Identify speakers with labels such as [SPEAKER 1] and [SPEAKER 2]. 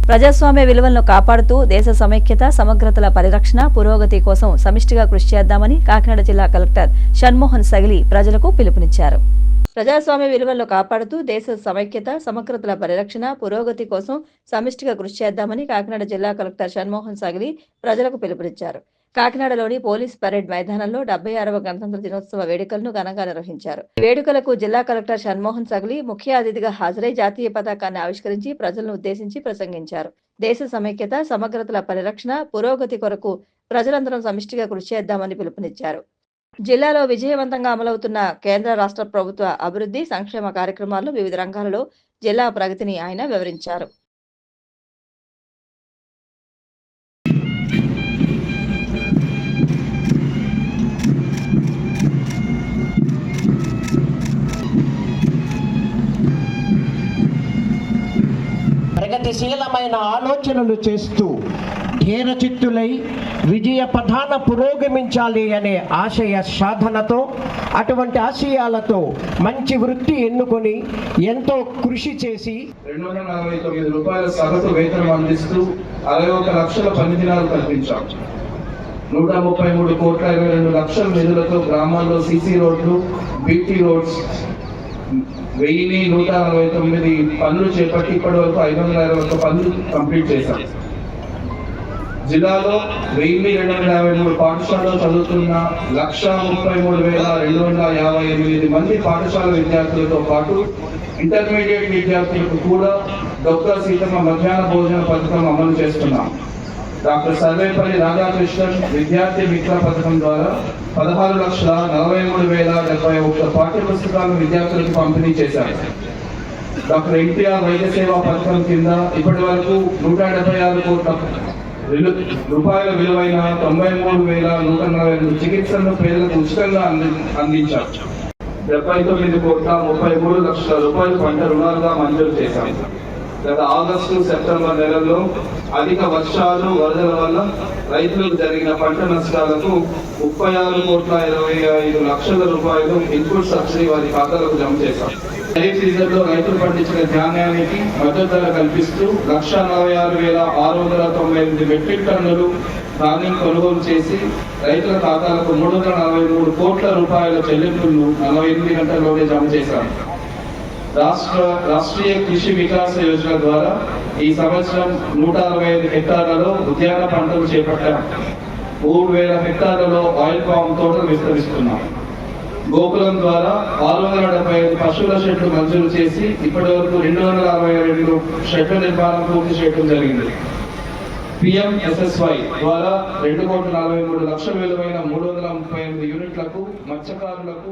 [SPEAKER 1] ప్రజాస్వామ్య విలువలను కాపాడుతూ దేశ సమైక్యత, సమగ్రతల పరిరక్షణ, పురోగతి కోసం సమిష్టిగా కృషి చేద్దామని కాకినాడ జిల్లా కలెక్టర్ షణ్మోహన్ సగిలి ప్రజలకు పిలుపునిచ్చారు. ప్రజాస్వామ్య విలువలను కాపాడుతూ దేశ సమైక్యత, సమగ్రతల పరిరక్షణ, పురోగతి కోసం సమిష్టిగా కృషి చేద్దామని కాకినాడ జిల్లా కలెక్టర్ షణ్మోహన్ సగిలి ప్రజలకు పిలుపునిచ్చారు. కాకినాడలోని పోలీస్ పరేడ్ మైదానంలో 76వ గణతంత్ర దినోత్సవ వేడుకలను ఘనంగా నిర్వహించారు. వేడుకలకు జిల్లా కలెక్టర్ షణ్మోహన్ సగిలి ముఖ్య అతిథిగా హాజరై జాతీయ పతాకాన్ని ఆవిష్కరించి ప్రజలను ఉద్దేశించి ప్రసంగించారు. దేశ సమైక్యత, సమగ్రతల పరిరక్షణ, పురోగతి కొరకు ప్రజలందరం సమిష్టిగా కృషి చేద్దామని పిలుపునిచ్చారు. జిల్లాలో విజయవంతంగా అమలవుతున్న కేంద్ర రాష్ట్ర ప్రభుత్వ అభివృద్ధి, సంక్షేమ కార్యక్రమాల్లో వివిధ రంగాలలో జిల్లా ప్రగతిని ఆయన వివరించారు.
[SPEAKER 2] ప్రగతిశీలమైన ఆలోచనలు చేస్తూ ధీరచిత్తులై విజయ పథాన పురోగమించాలి అనే ఆశయ సాధనతో, అటువంటి ఆశయాలతో మంచి వృత్తి ఎన్నుకొని ఎంతో కృషి చేసి
[SPEAKER 3] 249 రూపాయల సగటు వేతనం అందిస్తూ 61 లక్షల పని దినాలు కల్పించాం. 133 కోట్ల 22 లక్షల నిధులతో గ్రామాల్లో సీసీ రోడ్లు, బీటీ రోడ్స్ 1149 పనులు చేపట్టి ఇప్పటి వరకు 521 పనులు కంప్లీట్ చేశాం. జిల్లాలో 1253 పాఠశాలలో చదువుతున్న 133,258 మంది పాఠశాల విద్యార్థులతో పాటు ఇంటర్మీడియట్ విద్యార్థులకు కూడా డాక్టర్ సీతమ్మ మధ్యాహ్న భోజన పథకం అమలు చేస్తున్నాం. డాక్టర్ సర్వేపల్లి రాధాకృష్ణన్ విద్యార్థి మిత్ర పథకం ద్వారా 16,43,071 పాఠ్య పుస్తకాలను విద్యార్థులకు పంపిణీ చేశారు. డాక్టర్ ఎన్టీఆర్ వైద్య సేవా పథకం కింద ఇప్పటి వరకు 176 కోట్ల రూపాయల విలువైన 93,142 చికిత్సలను పేదలకు ఉచితంగా అందించారు. 79 కోట్ల 33 లక్షల రూపాయలు పంట రుణాలుగా మంజూరు చేశారు. గత ఆగస్టు, సెప్టెంబర్ నెలల్లో అధిక వర్షాలు, వరదల వల్ల రైతులకు జరిగిన పంట నష్టాలకు 36 కోట్ల 25 లక్షల రూపాయలు ఇన్పుట్ సబ్సిడీ వారి ఖాతాలకు జమ చేశారు. ఖరీఫ్ సీజన్లో రైతులు పండించిన ధాన్యానికి మద్దతు ధర కల్పిస్తూ 146,698 మెట్రిక్ టన్నులు ధాన్యం కొనుగోలు చేసి రైతుల ఖాతాలకు 343 కోట్ల రూపాయల చెల్లింపులను 48 గంటల్లోనే జమ చేశారు. రాష్ట్రీయ కృషి వికాస యోజన ద్వారా ఈ సంవత్సరం 165 హెక్టార్లలో ఉద్యాన పంటలు చేపట్టాం. 3,000 హెక్టార్లలో ఆయిల్ పామ్ తోటలు విస్తరిస్తున్నాం. గోకులం ద్వారా 675 పశువుల షెడ్లు మంజూరు చేసి ఇప్పటి వరకు 262 షెడ్ల నిర్మాణం పూర్తి చేయడం జరిగింది. PMSSY ద్వారా 2,43 లక్షల విలువైన 338 యూనిట్లకు మత్స్యకారులకు